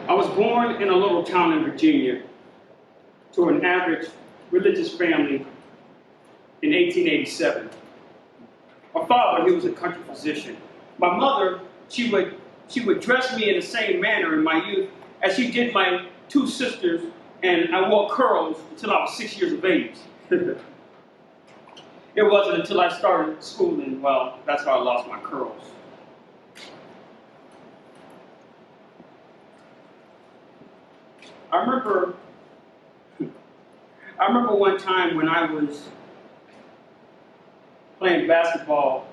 I was born in a little town in Virginia to an average religious family in 1887. My father, he was a country physician. My mother, she would dress me in the same manner in my youth as she did my two sisters, and I wore curls until I was 6 years of age. It wasn't until I started schooling, well, that's how I lost my curls. I remember one time when I was playing basketball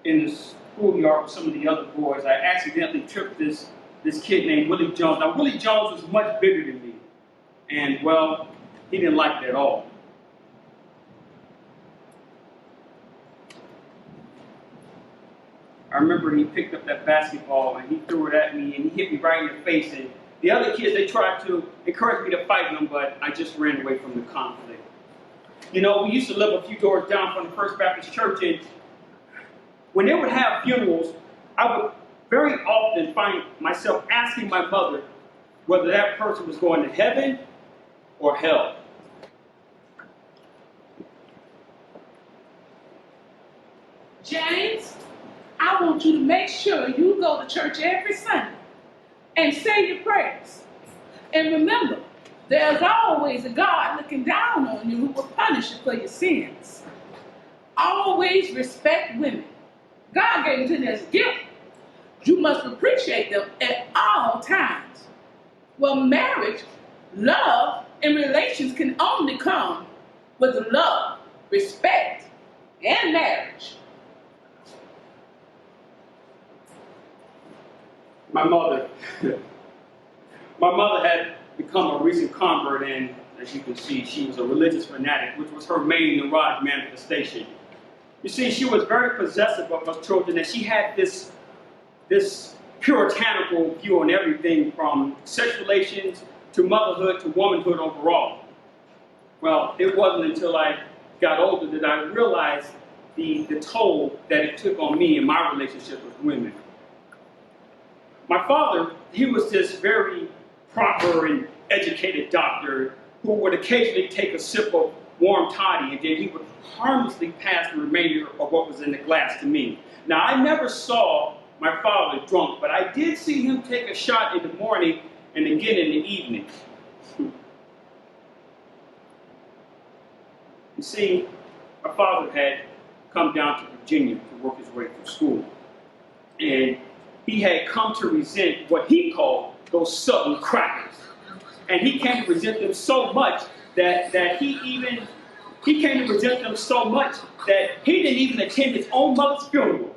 in the schoolyard with some of the other boys. I accidentally tripped this kid named Willie Jones. Now, Willie Jones was much bigger than me, and, well, he didn't like it at all. I remember he picked up that basketball and he threw it at me and he hit me right in the face. And the other kids, they tried to encourage me to fight him, but I just ran away from the conflict. You know, we used to live a few doors down from the First Baptist Church, and when they would have funerals, I would very often find myself asking my mother whether that person was going to heaven or hell. James, I want you to make sure you go to church every Sunday and say your prayers. And remember, there's always a God looking down on you who will punish you for your sins. Always respect women. God gave them to you as a gift. You must appreciate them at all times. Well, marriage, love, and relations can only come with love, respect, and marriage. My mother had become a recent convert, and as you can see, she was a religious fanatic, which was her main neurotic manifestation. You see, she was very possessive of her children, and she had this puritanical view on everything from sexual relations to motherhood to womanhood overall. Well, it wasn't until I got older that I realized the toll that it took on me in my relationship with women. My father, he was this very proper and educated doctor who would occasionally take a sip of warm toddy and then he would harmlessly pass the remainder of what was in the glass to me. Now, I never saw my father drunk, but I did see him take a shot in the morning and again in the evening. You see, my father had come down to Virginia to work his way through school. And he had come to resent what he called those Southern crackers. And he came to resent them so much that he came to resent them so much that he didn't even attend his own mother's funeral.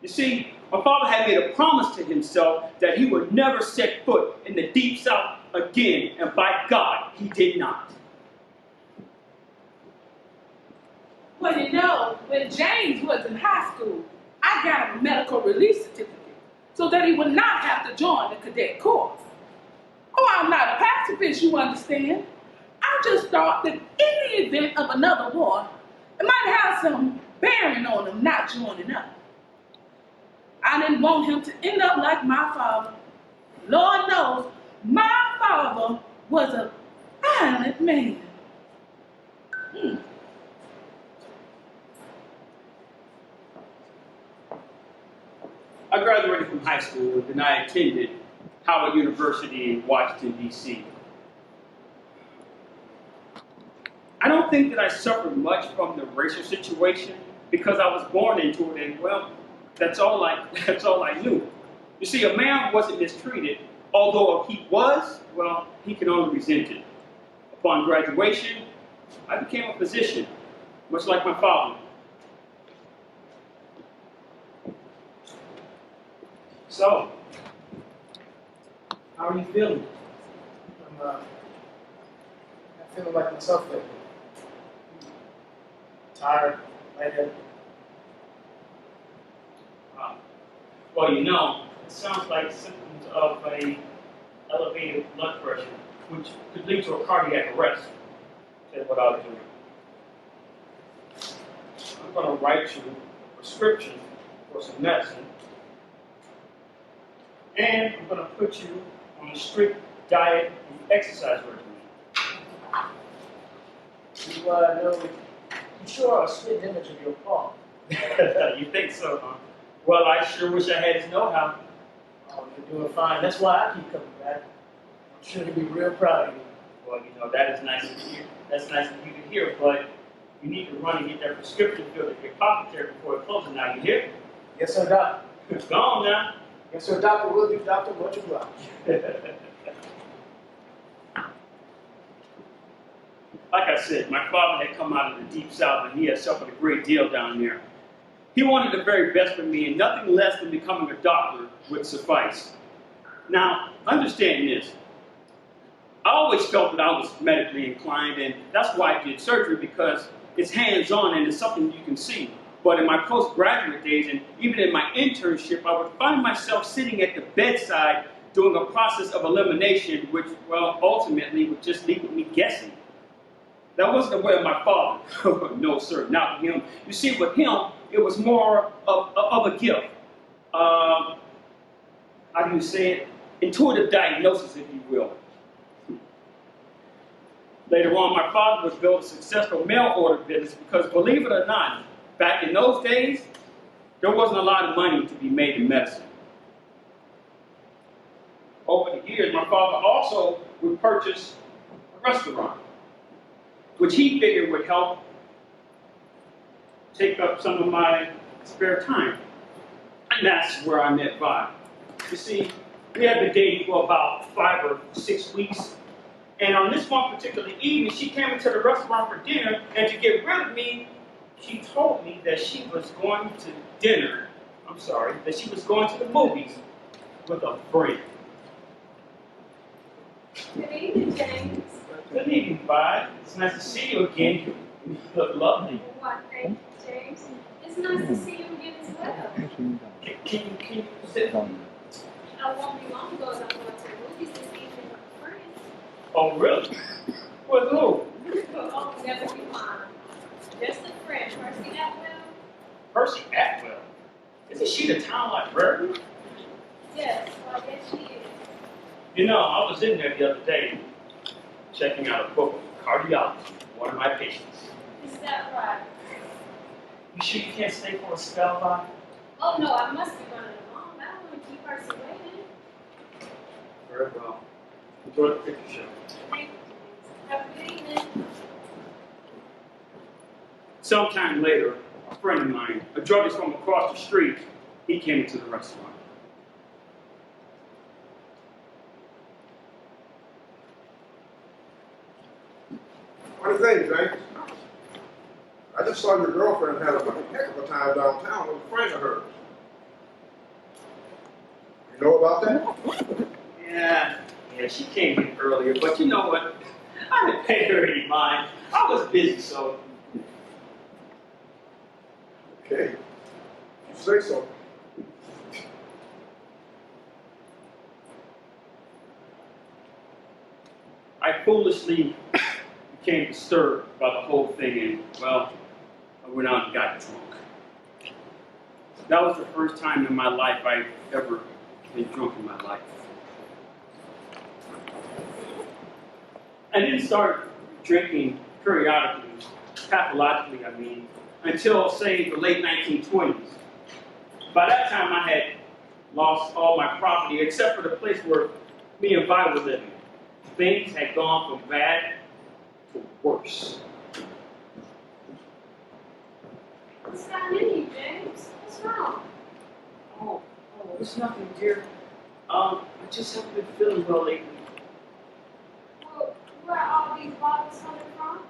You see, my father had made a promise to himself that he would never set foot in the Deep South again, and by God, he did not. Well, you know, when James was in high school, I got him a medical release certificate so that he would not have to join the cadet corps. Oh, I'm not a pacifist, you understand. I just thought that in the event of another war, it might have some bearing on him not joining up. I didn't want him to end up like my father. Lord knows, my father was a violent man. I graduated from high school and I attended Howard University in Washington, D.C. I don't think that I suffered much from the racial situation because I was born into it and, well, that's all I knew. You see, a man wasn't mistreated, although if he was, well, he could only resent it. Upon graduation, I became a physician, much like my father. So, how are you feeling? I'm feeling like myself lately. Tired, lightheaded. Well, you know, it sounds like symptoms of a elevated blood pressure, which could lead to a cardiac arrest. That's what I'll do. I'm going to write you a prescription for some medicine. And I'm going to put you on a strict diet and exercise regimen. You know, you sure are a spitting image of your father. You think so, huh? Well, I sure wish I had his know-how. Oh, you're doing fine. That's why I keep coming back. I'm sure he'll be real proud of you. Well, you know, that is nice to hear. That's nice of you to hear, but you need to run and get that prescription filled at your apothecary before it closes. Now, you hear? Yes, sir, doctor. It's gone now. Yes, sir, doctor. Will do, doctor. What you got? Like I said, my father had come out of the deep south and he had suffered a great deal down there. He wanted the very best for me, and nothing less than becoming a doctor would suffice. Now, understand this. I always felt that I was medically inclined, and that's why I did surgery, because it's hands-on and it's something you can see. But in my postgraduate days, and even in my internship, I would find myself sitting at the bedside doing a process of elimination, which, well, ultimately would just leave me guessing. That wasn't the way of my father. No, sir, not with him. You see, with him, it was more of a gift. How do you say it? Intuitive diagnosis, if you will. Later on, my father would build a successful mail order business because, believe it or not, back in those days, there wasn't a lot of money to be made in medicine. Over the years, my father also would purchase a restaurant, which he figured would help take up some of my spare time. And that's where I met Vi. You see, we had been dating for about 5 or 6 weeks. And on this one particular evening, she came into the restaurant for dinner, and to get rid of me, she told me that she was going to that she was going to the movies with a friend. Good evening, James. Good evening, Vi. It's nice to see you again. You look lovely. Why, thank you, James. It's nice to see you again as well. Can you sit? I won't be long ago as I'm going to the movies this evening with a friend. Oh, really? With who? Oh, never be mine. Just a friend, Percy Atwell. Percy Atwell. Isn't she the town librarian? Yes, well, yes, she is. You know, I was in there the other day checking out a book of cardiology for one of my patients. Is that right? You sure you can't stay for a spell, Vi? Oh, no, I must be running along. I don't want to keep Percy waiting. Very well. Enjoy the picture show. Thank you, James. Have a good evening. Sometime later, a friend of mine, a druggist from across the street, he came into the restaurant. What do you think, James? I just saw your girlfriend had a heck of a time downtown with a friend of hers. You know about that? Yeah, she came in earlier, but you know what? I didn't pay her any mind. I was busy, so. Okay. You say so. I foolishly became disturbed by the whole thing, and, well, I went out and got drunk. That was the first time in my life I've ever been drunk in my life. I didn't start drinking periodically, pathologically, I mean, until, say, the late 1920s. By that time, I had lost all my property except for the place where me and Vi were living. Things had gone from bad to worse. What's happening to you, James? What's wrong? Oh, it's nothing, dear. I just haven't been feeling well lately. Well, where are all these bottles coming from?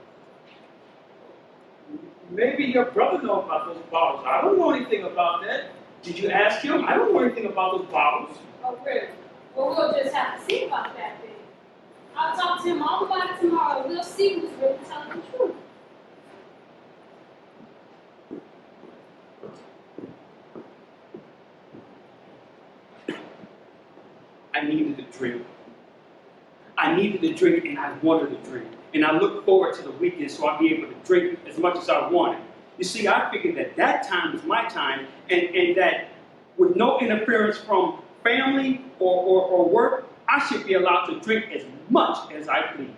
Maybe your brother knows about those bottles. I don't know anything about that. Did you ask him? I don't know anything about those bottles. Oh, really? Well, we'll just have to see about that then. I'll talk to him all about it tomorrow. We'll see who's really telling the truth. I needed a drink. I needed a drink and I wanted a drink. And I looked forward to the weekend so I'd be able to drink as much as I wanted. You see, I figured that that time was my time and that with no interference from family or work, I should be allowed to drink as much as I please.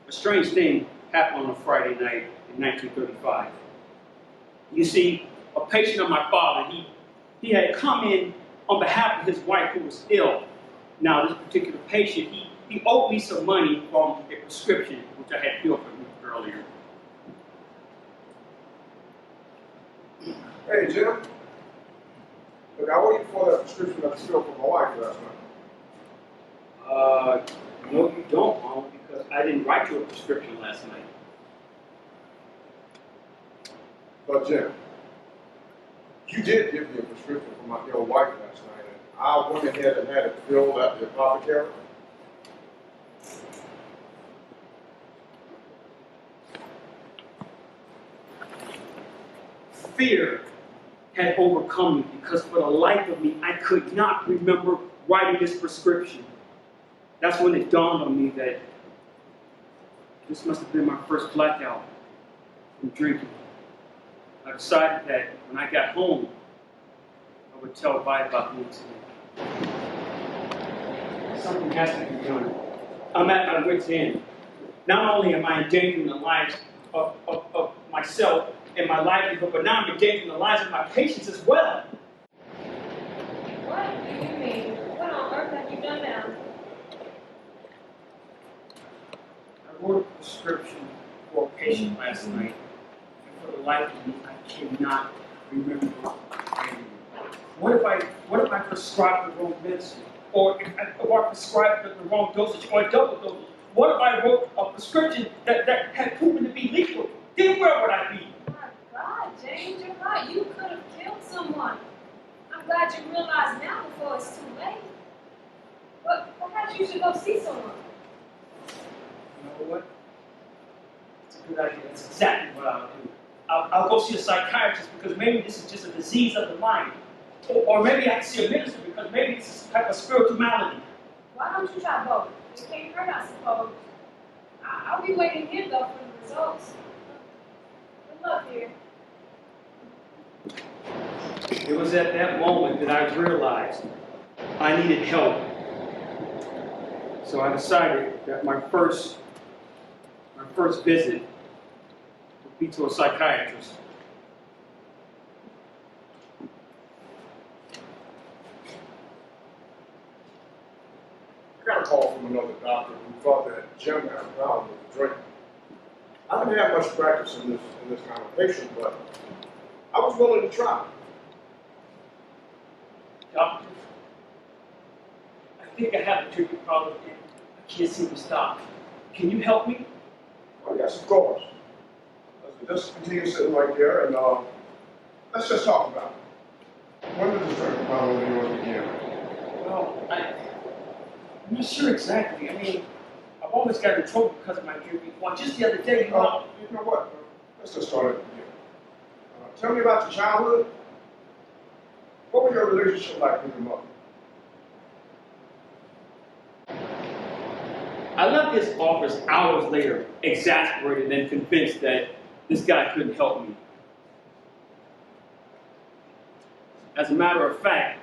A strange thing happened on a Friday night in 1935. You see, a patient of my father, he had come in on behalf of his wife who was ill. Now, this particular patient, he owed me some money from a prescription which I had filled for him earlier. Hey, Jim. Look, I owe you for that prescription that you filled for my wife last night. No, you don't, Mom, because I didn't write you a prescription last night. But Jim, you did give me a prescription for my ill wife last night, and I went ahead and had it filled at the apothecary. Fear had overcome me because for the life of me, I could not remember writing this prescription. That's when it dawned on me that this must have been my first blackout from drinking. I decided that when I got home, I would tell Vi about the incident. Something has to be done. I'm at my wit's end. Not only am I endangering the lives of myself and my livelihood, but now I'm endangering the lives of my patients as well. What do you mean? What on earth have you done now? I wrote a prescription for a patient last night, and for the life of me, I cannot remember anything. What if I prescribed the wrong medicine? Or if I prescribed the wrong dosage or a double dosage? What if I wrote a prescription that had proven to be lethal? Then where would I be? My God, James, you're right. You could have killed someone. I'm glad you realize now before it's too late. But perhaps you should go see someone. You know what? It's a good idea. That's exactly what I'll do. I'll go see a psychiatrist because maybe this is just a disease of the mind. Or maybe I can see a minister because maybe it's some type of spiritual malady. Why don't you try both? It can't hurt, I suppose. I'll be waiting here, though, for the results. Good luck, dear. It was at that moment that I realized I needed help. So I decided that my first visit would be to a psychiatrist. I got a call from another doctor who thought that Jim had a problem with the drink. I haven't had much practice in this kind of patient, but I was willing to try. Doctor, I think I have a drinking problem and I can't seem to stop. Can you help me? Well, yes, of course. Let's just continue sitting right there and let's just talk about it. When did this drinking problem of yours begin? Well, I'm not sure exactly. I mean, I've always got in trouble because of my drinking. Well, just the other day, You know what? Let's just start at the beginning. Tell me about your childhood. What was your relationship like with your mother? I left his office hours later, exasperated and convinced that this guy couldn't help me. As a matter of fact,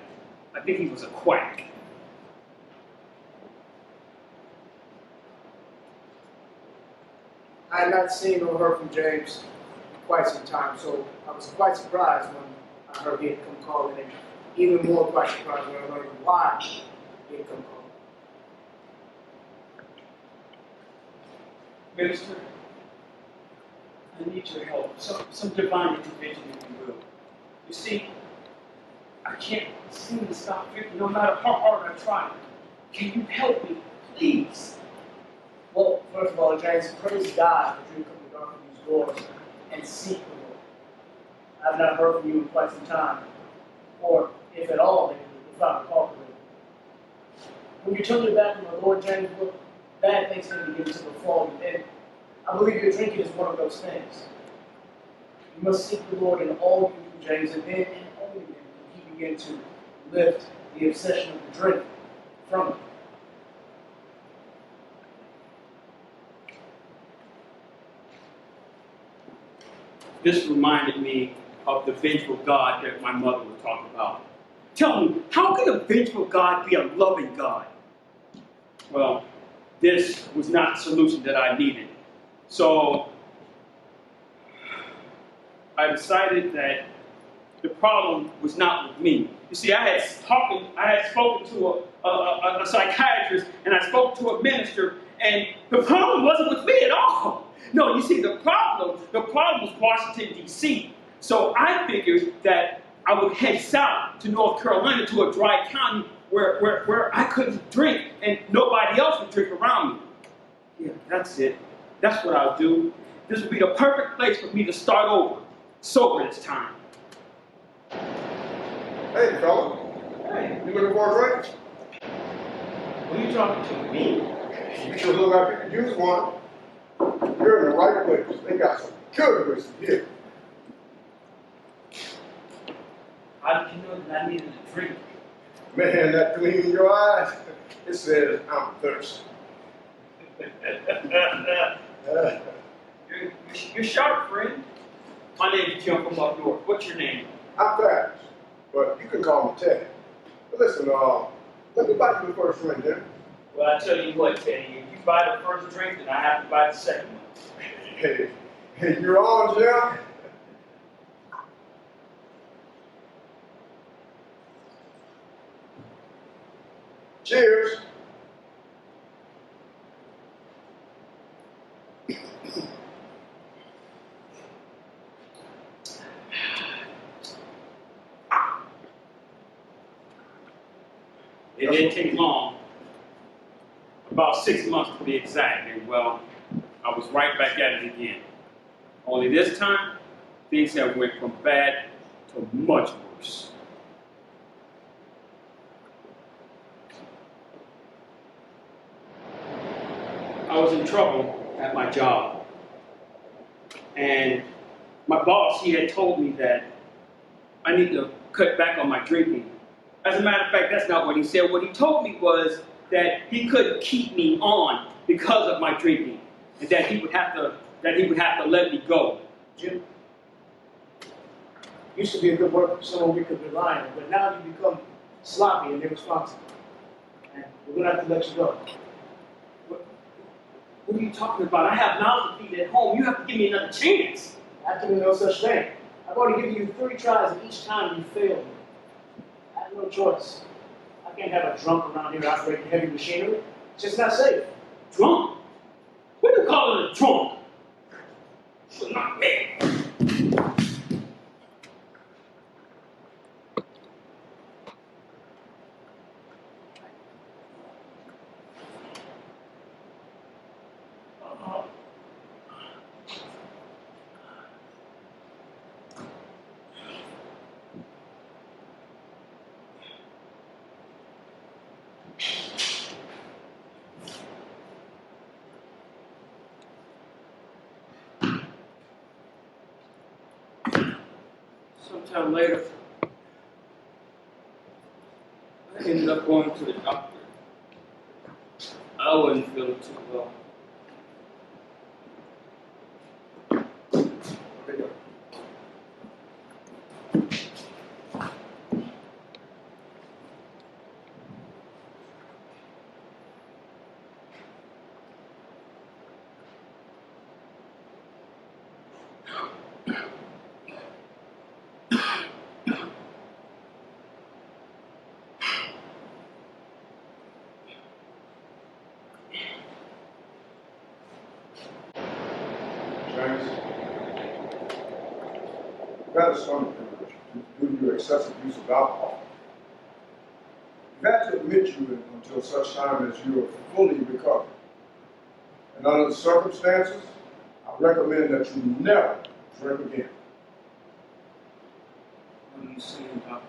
I think he was a quack. I had not seen or heard from James in quite some time, so I was quite surprised when I heard he had come calling, and even more quite surprised when I learned why he had come calling. Minister, I need your help, some divine intervention if you will. You see, I can't seem to stop drinking no matter how hard I try. Can you help me, please? Well, first of all, James, praise God that you come to knock on these doors and seek the Lord. I've not heard from you in quite some time, or if at all, maybe we found a talk with you. When you turn your back on the Lord, James, look, bad things can begin to befall you, and I believe your drinking is one of those things. You must seek the Lord in all you do, James, and then and only then can He begin to lift the obsession of the drink from you. This reminded me of the vengeful God that my mother was talking about. Tell me, how can a vengeful God be a loving God? Well, this was not the solution that I needed. So I decided that the problem was not with me. You see, I had spoken to a psychiatrist, and I spoke to a minister, and the problem wasn't with me at all. No, you see, the problem was Washington, D.C. So I figured that I would head south to North Carolina to a dry county where I couldn't drink and nobody else would drink around me. Yeah, that's it. That's what I'll do. This would be the perfect place for me to start over, sober this time. Hey, fella. Hey, You looking for a drink? what are you talking to me? You should look like you could use one. You're in the right place. They got some good whiskey here. How did you know that I needed a drink? Man, that gleam in your eyes, it says, I'm thirsty. You're sharp, friend. My name is Jim from up north. What's your name? I'm fast, but you can call me Teddy. But listen, let me buy you the first drink, then. Well, I tell you what, Teddy, if you buy the first drink, then I have to buy the second one. Hey, you're on, Jim. Cheers. It didn't take long, about 6 months to be exact, and well, I was right back at it again. Only this time, things have went from bad to much worse. I was in trouble at my job, and my boss, he had told me that I need to cut back on my drinking. As a matter of fact, that's not what he said. What he told me was that he couldn't keep me on because of my drinking, and that he would have to let me go. Jim, you used to be a good worker, someone we could rely on, but now you become sloppy and irresponsible. And we're going to have to let you go. What are you talking about? I have mouths to feed at home. You have to give me another chance. After no such thing. I've already given you 3 tries, and each time you failed me. I have no choice. I can't have a drunk around here operating heavy machinery. It's just not safe. Drunk? What do you call it, a drunk? Well, not me. Sometime later, I ended up going to the doctor. I wasn't feeling too well. James, you've had a stomach privilege due to your excessive use of alcohol. You've had to admit you until such time as you are fully recovered. And under the circumstances, I recommend that you never drink again. What are you saying, doctor?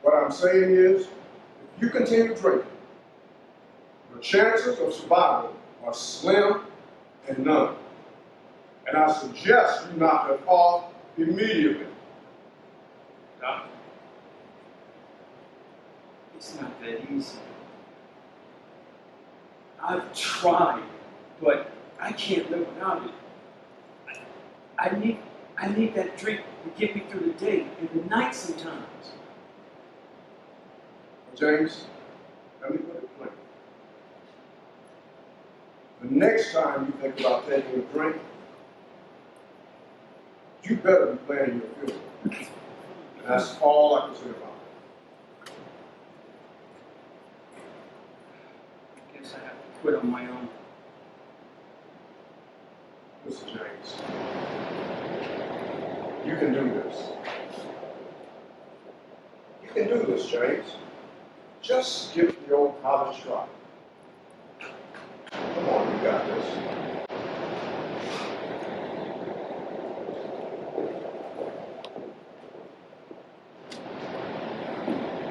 What I'm saying is, if you continue drinking, the chances of survival are slim and none. And I suggest you knock it off immediately. Doctor, it's not that easy. I've tried, but I can't live without it. I need that drink to get me through the day and the night sometimes. James, let me put it plain. The next time you think about taking a drink, you better be planning your funeral. That's all I can say about it. I guess I have to quit on my own. Mr. James, you can do this. You can do this, James. Just give it the old college try. Come on, you got this.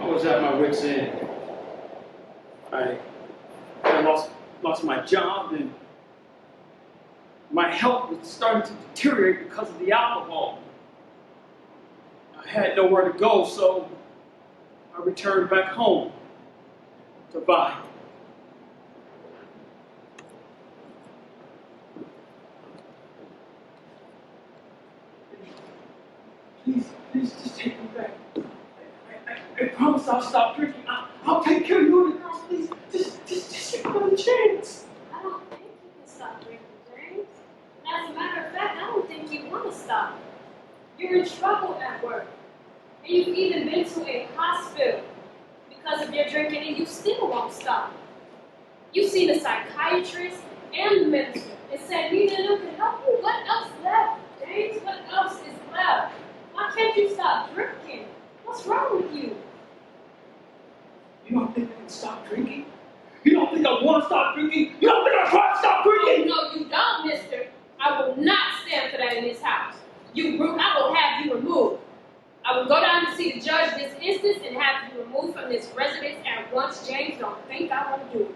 I was at my wit's end. I lost my job, and my health was starting to deteriorate because of the alcohol. I had nowhere to go, so I returned back home to buy. Please, just take me back. I promise I'll stop drinking. I'll take care of you and the girls. Please, just give me another chance. I don't think you can stop drinking, James. As a matter of fact, I don't think you want to stop. You're in trouble at work. And you've even been to a hospital because of your drinking, and you still won't stop. You've seen a psychiatrist and the minister and said neither of them can help you. What else left, James? What else is left? Why can't you stop drinking? What's wrong with you? You don't think I can stop drinking? You don't think I want to stop drinking? You don't think I try to stop drinking? No, you don't, mister. I will not stand for that in this house. You brute, I will have you removed. I will go down to see the judge this instance and have you removed from this residence at once. James, don't think I want to do it.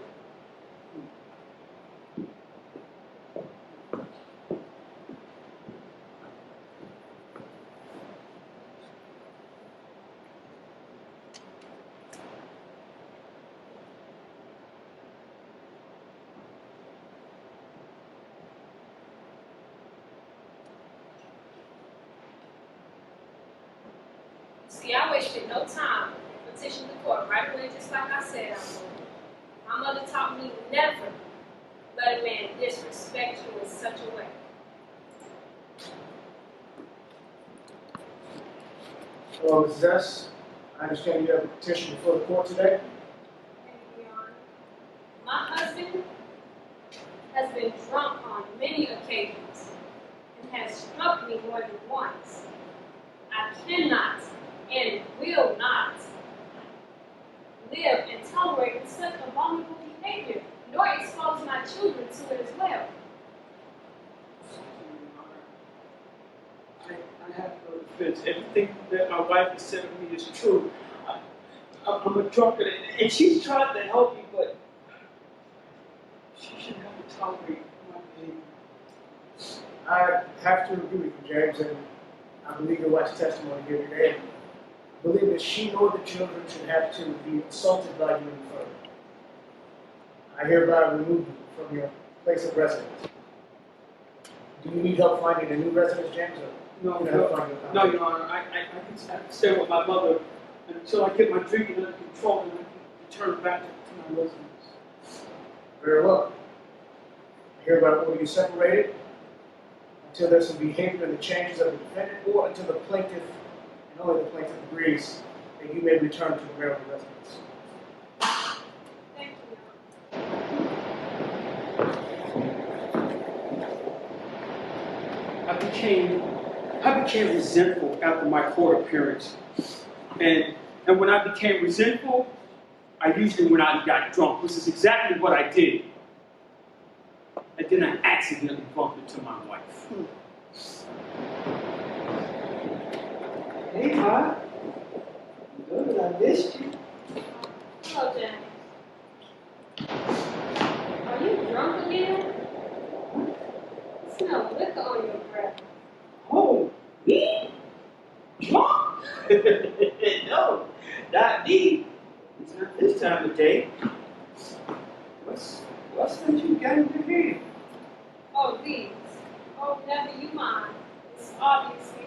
See, I wasted no time. Petitioned the court right away, just like I said I would. My mother taught me never let a man disrespect you in such a way. Hello, Mrs. S. I understand you have a petition before the court today. Thank you, Your Honor. My husband has been drunk on many occasions and has struck me more than once. I cannot and will not live and tolerate such abominable behavior, nor expose my children to it as well. I have no defense. Everything that my wife has said to me is true. I'm a drunkard, and she's tried to help me, but she shouldn't have to tolerate my behavior. I have to agree with you, James, and I believe your wife's testimony here today. I believe that she nor the children should have to be assaulted by you any further. I hereby remove you from your place of residence. Do you need help finding a new residence, James? No, Your Honor. I can stay with my mother until I get my drinking under control and I can return back to my residence. Very well. I hereby order you separated until there's some behavior in the changes of the defendant, or until the plaintiff, and only the plaintiff, agrees that you may return to the marital residence. Thank you, Your Honor. I became resentful after my court appearance. And when I became resentful, I usually went out and got drunk, which is exactly what I did. And then I accidentally bumped into my wife. Hey, Ma. Good, I missed you. Hello, James. Are you drunk again? I smell liquor on your breath. Oh, me? Drunk? No, not me. It's not this time of day. What's that you got in your head? Oh, these. Oh, never you mind. It's obviously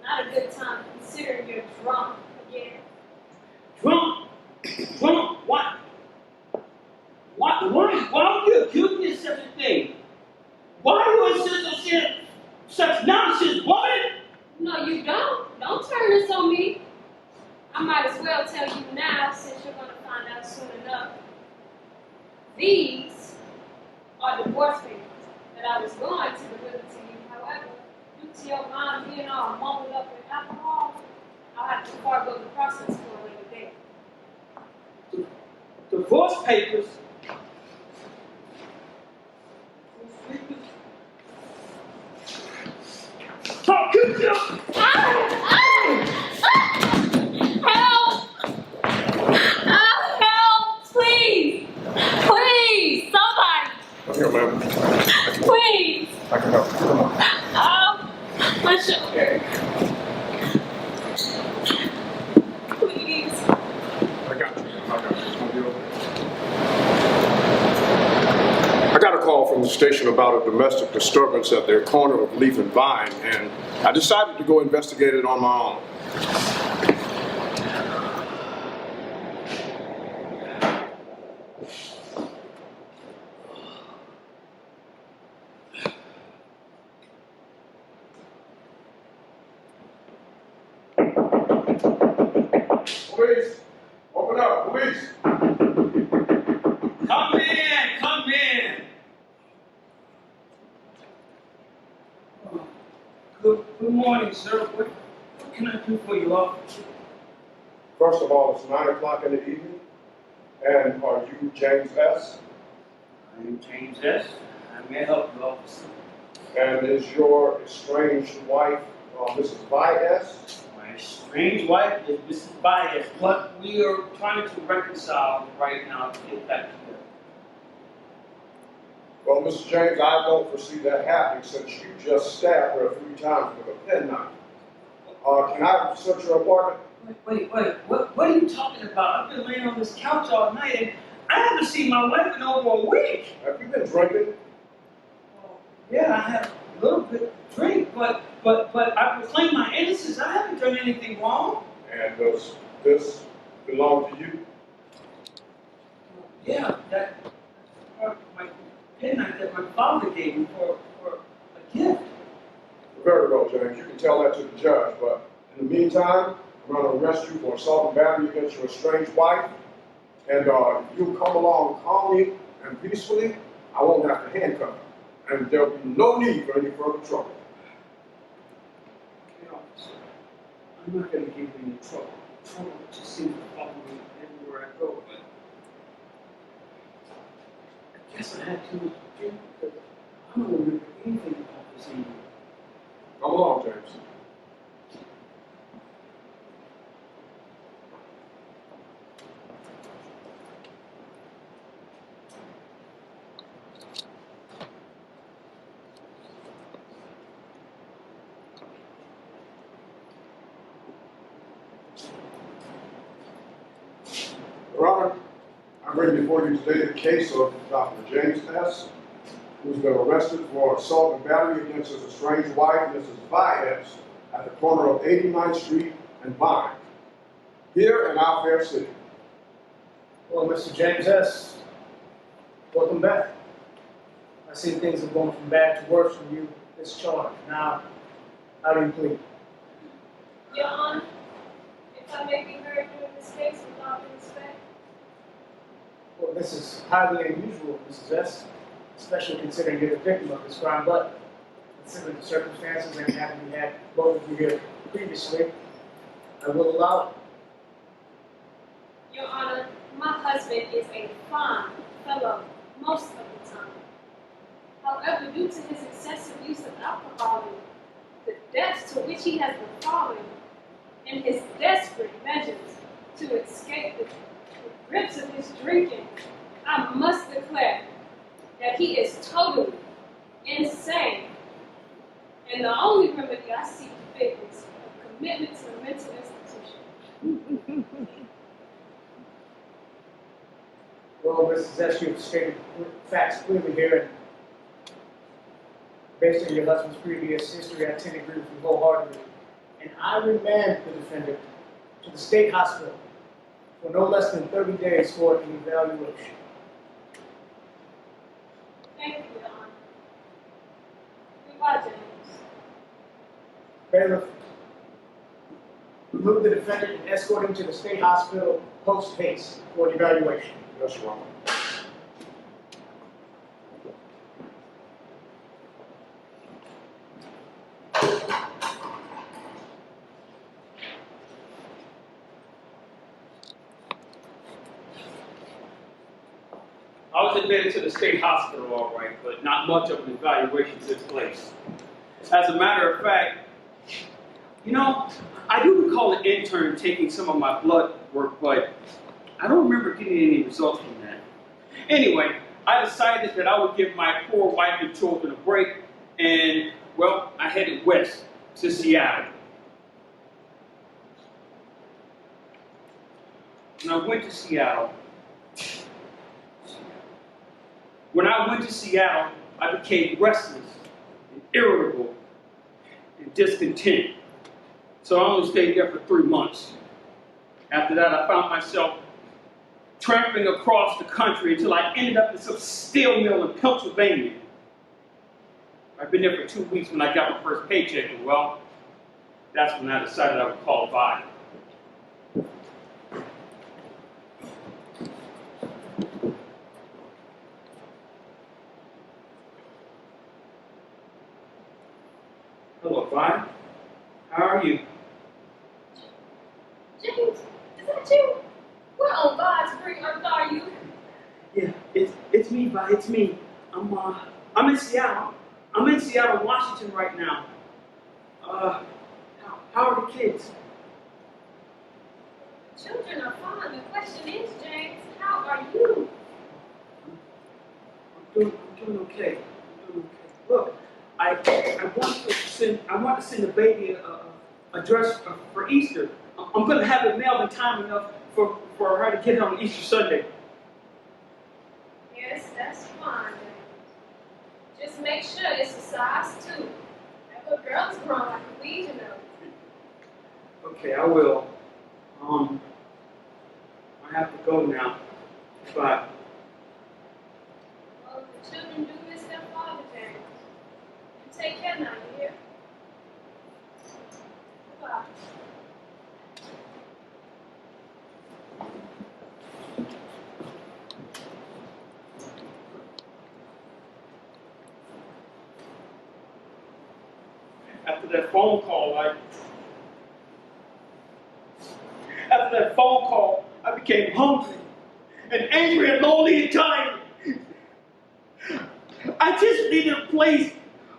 not a good time considering you're drunk again. Drunk? Drunk? What? Why would you accuse me of such a thing? Why do you insist on saying such nonsense, woman? No, you don't. Don't turn this on me. I might as well tell you now since you're going to find out soon enough. These are divorce papers that I was going to deliver to you. However, due to your mind being all mumbled up with alcohol, I'll have to forego the process for a later date. Divorce papers? Talk to you! Help! Please! Please! Somebody! Here, ma'am. Please! I can help you. Come on. My shoulder. Please. I got you. It's gonna be okay. I got a call from the station about a domestic disturbance at their corner of Leaf and Vine, and I decided to go investigate it on my own. Police! Open up, police! Come in! Come in! Good morning, sir. What can I do for you, officer? First of all, it's 9 o'clock in the evening, and are you James S.? I'm James S. I may help you, officer. And is your estranged wife, Mrs. Vi S.? My estranged wife is Mrs. Baez, but we are trying to reconcile right now to get back together. Well, Mr. James, I don't foresee that happening since you just stabbed her 3 times with a penknife. Can I search your apartment? Wait. What are you talking about? I've been laying on this couch all night and I haven't seen my wife in over a week. Have you been drinking? Well, yeah, I had a little bit of drink, but I proclaim my innocence. I haven't done anything wrong. And does this belong to you? Yeah, that's part of my penknife that my father gave me for a gift. Very well, James. You can tell that to the judge, but in the meantime, I'm going to arrest you for assault and battery against your estranged wife. And if you come along calmly and peacefully, I won't have to handcuff you. And there'll be no need for any further trouble. Okay, officer. I'm not going to give you any trouble. Trouble just seems to follow me everywhere I go, but I guess I had too much to drink because I don't remember anything about this evening. Come along, James. Your Honor, I bring before you today the case of Dr. James S., who's been arrested for assault and battery against his estranged wife, Mrs. Baez, at the corner of 89th Street and Vine, here in our fair city. Well, Mr. James S., welcome back. I see things are going from bad to worse for you this charge. Now, how do you plead? Your Honor, if I may be heard during this case with all due respect. Well, this is highly unusual, Mrs. S., especially considering you're the victim of this crime, but considering the circumstances and having had both of you here previously, I will allow it. Your Honor, my husband is a fine fellow most of the time. However, due to his excessive use of alcohol and the depths to which he has been falling, and his desperate measures to escape the grips of his drinking, I must declare that he is totally insane. And the only remedy I see fit is a commitment to a mental institution. Well, Mrs. S., you've stated facts clearly here, and based on your husband's previous history, I tend to agree with you wholeheartedly. And I remand the defendant to the state hospital for no less than 30 days for an evaluation. Thank you, Your Honor. Goodbye, James. Bailiff, remove the defendant and escort him to the state hospital post haste for an evaluation. Yes, Your Honor. I was admitted to the state hospital, all right, but not much of an evaluation took place. As a matter of fact, you know, I do recall an intern taking some of my blood work, but I don't remember getting any results from that. Anyway, I decided that I would give my poor wife and children a break, and, well, I headed west to Seattle. When I went to Seattle, I became restless and irritable and discontent. So I only stayed there for 3 months. After that, I found myself tramping across the country until I ended up in some steel mill in Pennsylvania. I've been there for 2 weeks when I got my first paycheck, and well, that's when I decided I would call bye. Hello, Vi. How are you? James, is that you? Where on God's green earth are you? Yeah, it's me, Vi. It's me. I'm in Seattle. I'm in Seattle, Washington right now. How are the kids? Children are fine. The question is, James, how are you? I'm doing okay. Look, I want to send the baby a dress for Easter. I'm going to have it mailed in time enough for her to get it on Easter Sunday. Yes, that's fine, James. Just make sure it's a size 2. That little girl's grown like a weed, you know. Okay, I will. I have to go now. Bye. Well, the children do miss their father, James. You take care now, you hear? Goodbye. After that phone call, I became hungry and angry and lonely and tired. I just needed a place,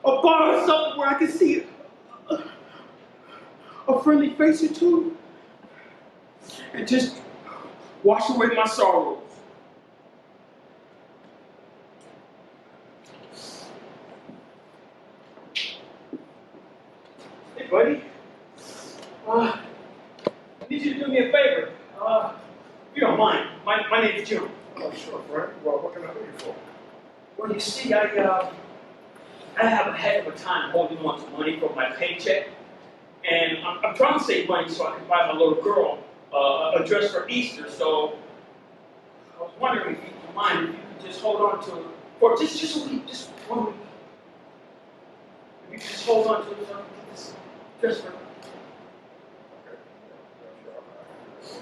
a bar or something where I could see a friendly face or two and just wash away my sorrows. Hey, buddy. I need you to do me a favor. If you don't mind, my name is Jim. Oh, sure, Frank. Well, what can I do you for? Well, you see, I have a heck of a time holding on to money from my paycheck, and I'm trying to save money so I can buy my little girl a dress for Easter. So I was wondering if you don't mind if you could just hold on to it for just a week, just 1 week. If you could just hold on to it just for. Okay. Yeah, sure.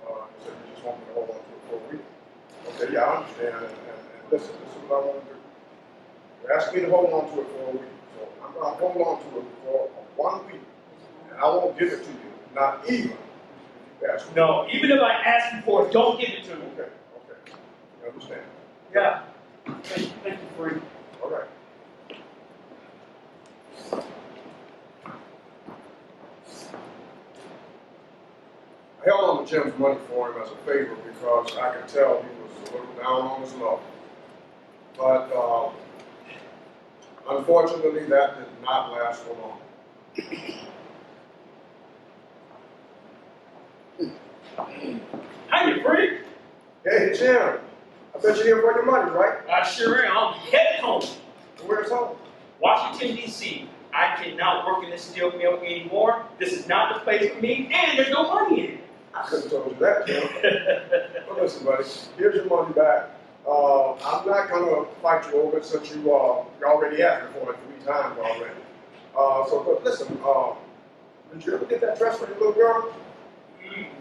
You said you just want me to hold on to it for a week. Okay, yeah, I understand. And listen, this is what I want to do. You asked me to hold on to it for a week, so I'm going to hold on to it for 1 week, and I won't give it to you, not even if you ask me. No, even if I ask you for it, don't give it to me. Okay. You understand? Yeah. Thank you, Frank. All right. I held on to Jim's money for him as a favor because I could tell he was a little down on his luck. But unfortunately, that did not last for long. Hi, Frank. Hey, Jim, I bet you're here for your money, right? I sure am. I'm headed home. Where's home? Washington, D.C. I cannot work in this steel mill anymore. This is not the place for me, and there's no money in it. I could have told you that, Jim. But listen, buddy, here's your money back. I'm not gonna fight you over it since you already asked me for it 3 times already. But listen, did you ever get that dress for your little girl?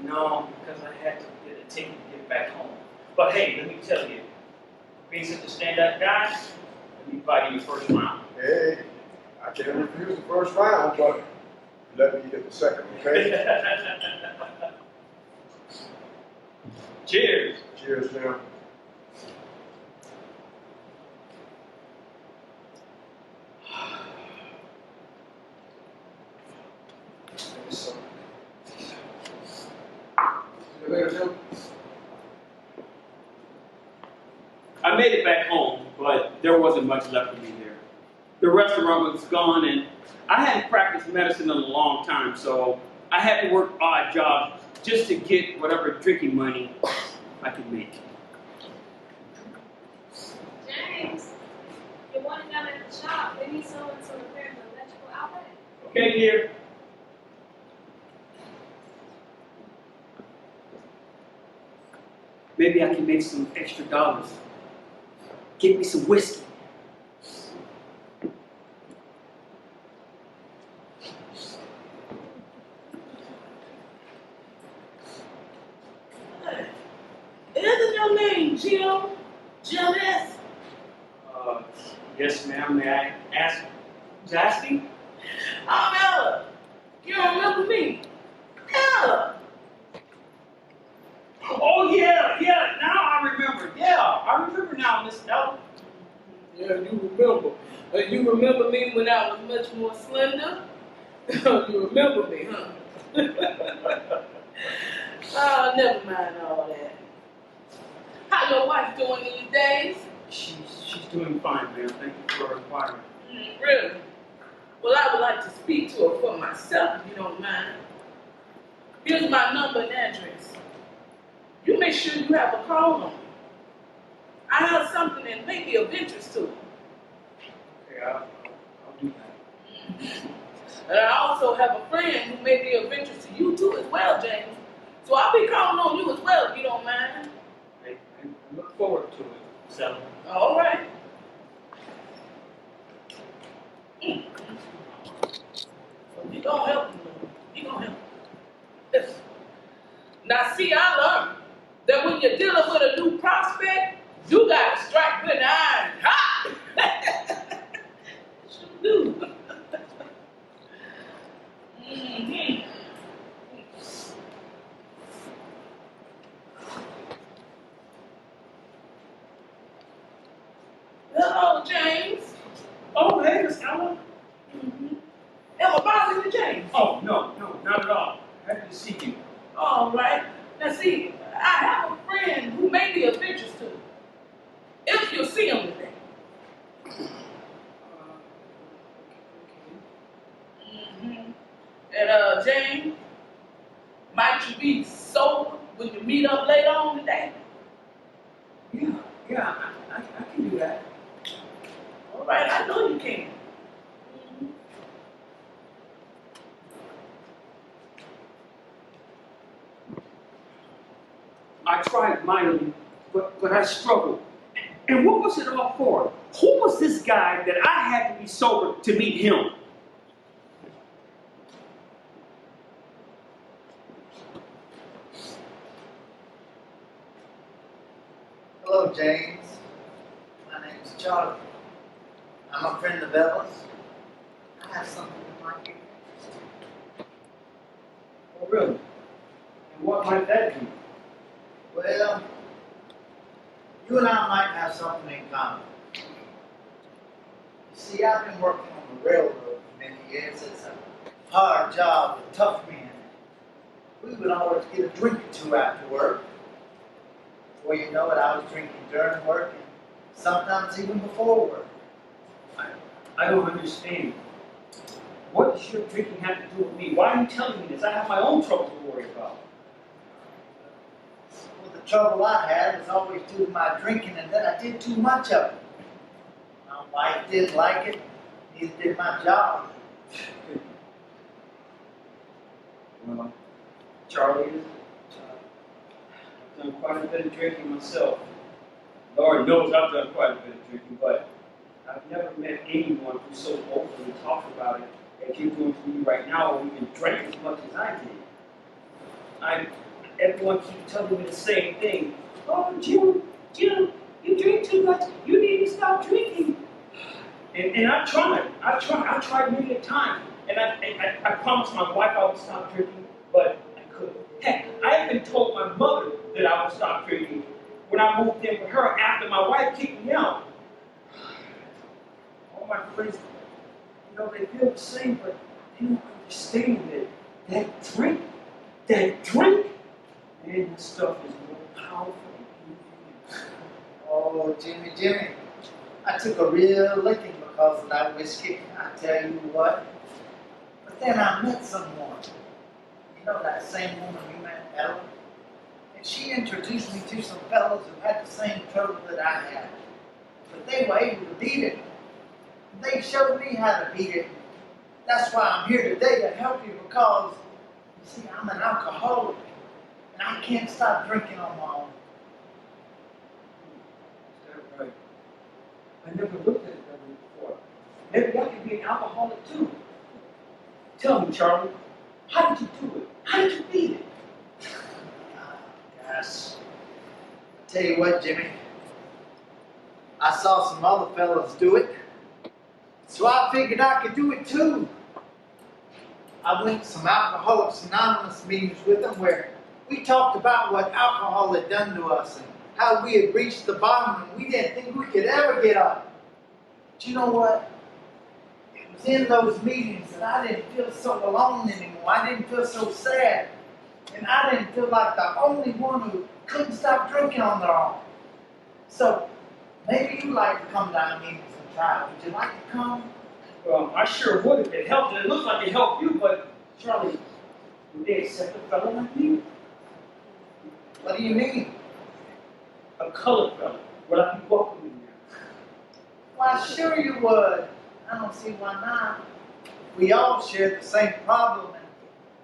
No, because I had to get a ticket to get back home. But hey, let me tell you, being such a stand-up guy, let me buy you the first round. Hey, I can't refuse the first round, but let me get the second, okay? Cheers. Cheers, Jim. See you later, Jim. I made it back home, but there wasn't much left for me there. The restaurant was gone, and I hadn't practiced medicine in a long time, so I had to work odd jobs just to get whatever drinking money I could make. James, you're wanting down at the shop. We need someone to repair the electrical outlet. Okay, dear. Maybe I can make some extra dollars. Get me some whiskey. Isn't your name Jim? Jim S? Yes, ma'am. May I ask who's asking? I'm Ella. You don't remember me? Ella. Oh, yeah. Now I remember. Yeah, I remember now, Miss Ella. Yeah, you remember. You remember me when I was much more slender? You remember me, huh? Oh, never mind all that. How your wife doing these days? She's doing fine, ma'am. Thank you for inquiring. Really? Well, I would like to speak to her for myself, if you don't mind. Here's my number and address. You make sure you have a call on me. I have something that may be of interest to her. Okay, I'll do that. And I also have a friend who may be of interest to you too as well, James. So I'll be calling on you as well, if you don't mind. I look forward to it, Sally. All right. You gonna help me, Lord. You gonna help me. Listen. Now see, I learned that when you're dealing with a new prospect, you gotta strike with the iron hot. Sure do. Mm-hmm. Hello, James. Oh, hey, Miss Ella. Mm-hmm. Am I bothering you, James? Oh, no, not at all. Happy to see you. All right. Now see, I have a friend who may be of interest to you. If you see him today. Mm-hmm. And James, might you be sober when you meet up later on today? Yeah, I can do that. All right, I know you can. Mhm. I tried mightily, but I struggled. And what was it all for? Who was this guy that I had to be sober to meet him? Hello, James. My name's Charlie. I'm a friend of Ella's. I have something that might be of interest. Oh, really? And what might that be? Well, you and I might have something in common. You see, I've been working on the railroad for many years. It's a hard job with tough men. We would always get a drink or two after work. Before you know it, I was drinking during work and sometimes even before work. I don't understand. What does your drinking have to do with me? Why are you telling me this? I have my own trouble to worry about. Well, the trouble I had was always due to my drinking, and then I did too much of it. My wife didn't like it. Neither did my job. Well, Charlie, I've done quite a bit of drinking myself. Lord knows I've done quite a bit of drinking, but I've never met anyone who so openly talks about it as you're doing to me right now, or even drank as much as I did. Everyone keeps telling me the same thing. Oh, Jim, you drink too much. You need to stop drinking. And I tried many a time. And I promised my wife I would stop drinking, but I couldn't. Heck, I even told my mother that I would stop drinking when I moved in with her after my wife kicked me out. All my friends, they feel the same, but they don't understand that drink, man, that stuff is more powerful than anything else. Oh, Jimmy, I took a real licking because of that whiskey. I tell you what. But then I met someone. That same woman you met, Ellen? And she introduced me to some fellows who had the same trouble that I had. But they were able to beat it. They showed me how to beat it. That's why I'm here today to help you because, you see, I'm an alcoholic. And I can't stop drinking on my own. Is that right? I never looked at it that way before. Maybe I could be an alcoholic too. Tell me, Charlie, how did you do it? How did you beat it? Yes. I tell you what, Jimmy. I saw some other fellas do it. So I figured I could do it too. I went to some Alcoholics Anonymous meetings with them where we talked about what alcohol had done to us and how we had reached the bottom and we didn't think we could ever get up. But you know what? It was in those meetings that I didn't feel so alone anymore. I didn't feel so sad. And I didn't feel like the only one who couldn't stop drinking on their own. So maybe you'd like to come down to meetings and try. Would you like to come? Well, I sure would if it helped. It looks like it helped you, but Charlie, would they accept a fellow like me? What do you mean? A colored fellow. Would I be welcome in there? Why, sure you would. I don't see why not. We all share the same problem, and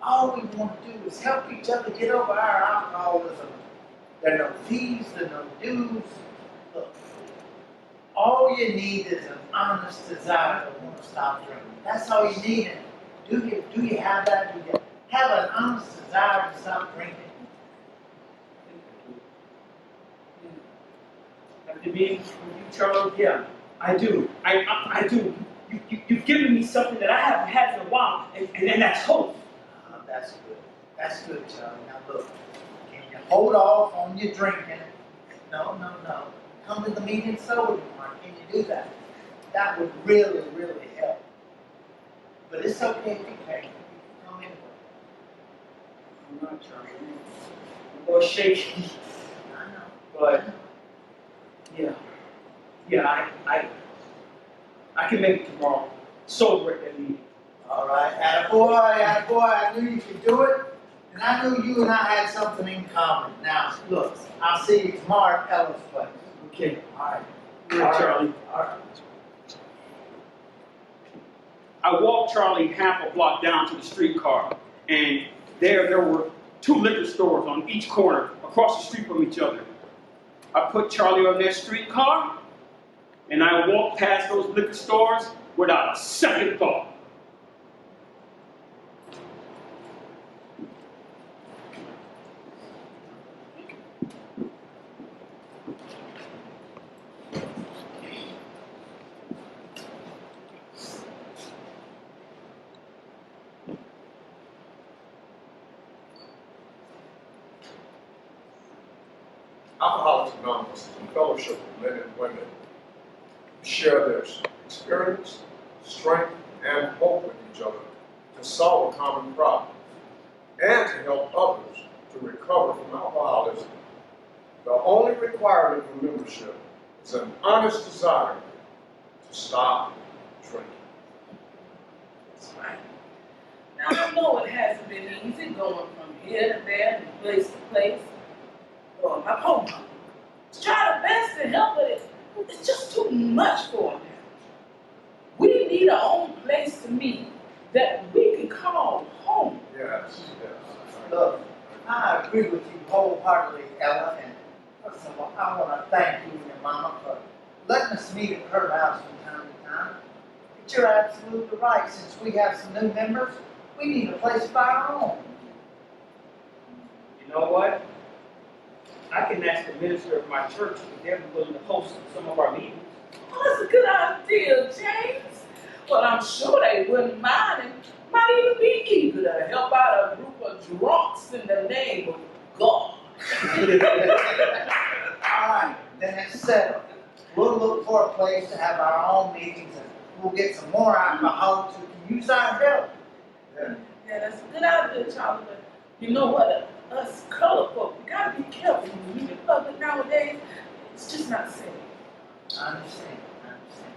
all we want to do is help each other get over our alcoholism. There are no fees, there are no dues. Look, all you need is an honest desire to want to stop drinking. That's all you need. And do you have that? Do you have an honest desire to stop drinking? After being with you, Charlie, yeah, I do. I do. You've given me something that I haven't had in a while, and that's hope. That's good. That's good, Charlie. Now look, can you hold off on your drinking? No. Come to the meeting sober tomorrow. Can you do that? That would really, really help. But it's okay if you can't. Come anyway. I'm not, Charlie. I'm more shaky. I know. But yeah, I can make it tomorrow. Sober at that meeting. All right, attaboy. I knew you could do it, and I knew you and I had something in common. Now, look, I'll see you tomorrow at Ella's place. Okay. All right. All right, Charlie. All right. I walked Charlie half a block down to the streetcar, and there were 2 liquor stores on each corner across the street from each other. I put Charlie on that streetcar, and I walked past those liquor stores without a second thought. Alcoholics Anonymous is a fellowship of men and women who share their experience, strength, and hope with each other to solve a common problem and to help others to recover from alcoholism. The only requirement for membership is an honest desire to stop drinking. That's right. Now, I know it hasn't been easy going from here to there and place to place. Well, my poor mom try the best to help, but it's just too much for her now. We need need our own place to meet that we can call home. Yes, yes. Look, I agree with you wholeheartedly, Ella, and first of all, I want to thank you and your mama for letting us meet at her house from time to time. But you're absolutely right. Since we have some new members, we need a place of our own. You know what? I can ask the minister of my church if they're willing to host some of our meetings. Oh, that's a good idea, James. Well, I'm sure they wouldn't mind, and might even be eager to help out a group of drunks in the name of God. All right, then it's settled. We'll look for a place to have our own meetings, and we'll get some more alcoholics who can use our help. Yeah, that's a good idea, Charlie, but you know what? Us colored folk, we gotta be careful when we in public nowadays. It's just not safe. I understand. I understand.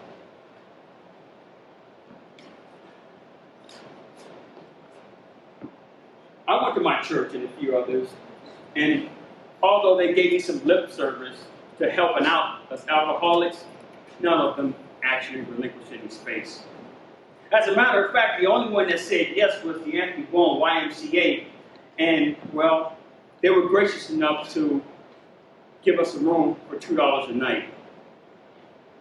I went to my church and a few others, and although they gave me some lip service to helping out as alcoholics, none of them actually relinquished any space. As a matter of fact, the only one that said yes was the Anthony Bourne YMCA, and well, they were gracious enough to give us a room for $2 a night.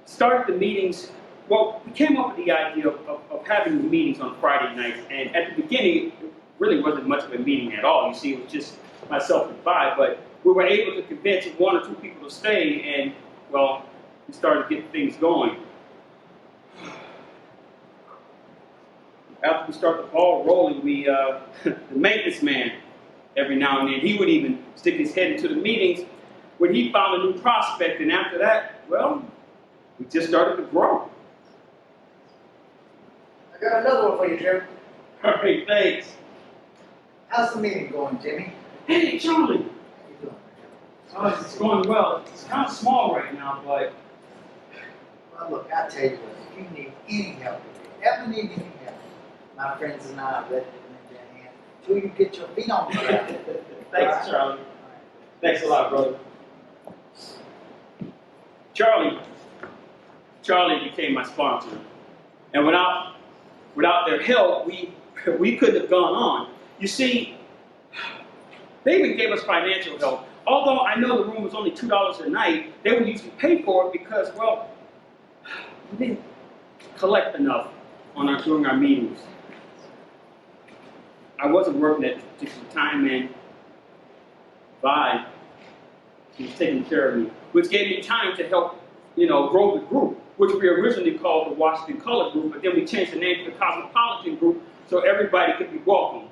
Started the meetings, well, we came up with the idea of having the meetings on Friday nights, and at the beginning, it really wasn't much of a meeting at all. You see, it was just myself and 5, but we were able to convince 1 or 2 people to stay, and well, we started getting things going. After we start the ball rolling, we, the maintenance man, every now and then, he would even stick his head into the meetings when he found a new prospect, and after that, well, we just started to grow. I got another one for you, Jim. All right, thanks. How's the meeting going, Jimmy? Hey, Charlie. How you doing? It's going well. It's kind of small right now, but Well, look, I tell you what, if you need any help, if you ever need any help, my friends and I are ready to lend you a hand until you get your feet on the ground. thanks, Charlie. Thanks a lot, brother. Charlie became my sponsor, and without their help, we couldn't have gone on. You see, they even gave us financial help. Although I know the room was only $2 a night, they would usually pay for it because, well, we didn't collect enough during our meetings. I wasn't working at this particular time, and Vi was taking care of me, which gave me time to help, grow the group, which we originally called the Washington Color Group, but then we changed the name to the Cosmopolitan Group so everybody could be welcome.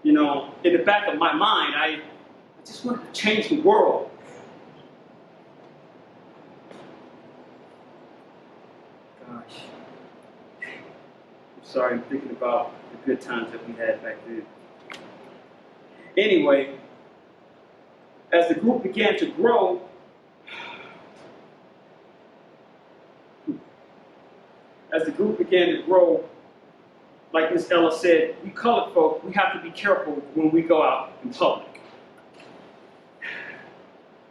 In the back of my mind, I just wanted to change the world. Gosh. I'm sorry, I'm thinking about the good times that we had back then. Anyway, as the group began to grow, like Miss Ella said, we colored folk, we have to be careful when we go out in public.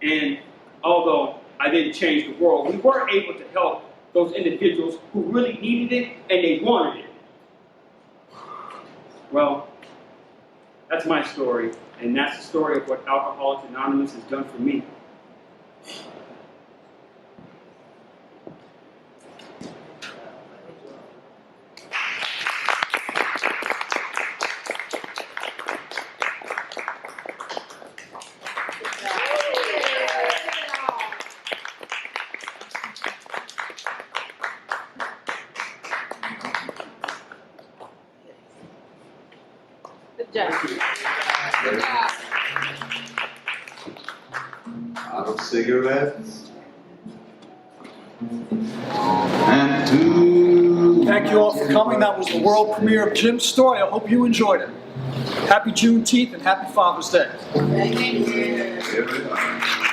And although I didn't change the world, we were able to help those individuals who really needed it and they wanted it. Well, that's my story, and that's the story of what Alcoholics Anonymous has done for me. Good job. Good job. Out of cigarettes. And two. Thank you all for coming. That was the world premiere of Jim's story. I hope you enjoyed it. Happy Juneteenth and happy Father's Day. Everybody.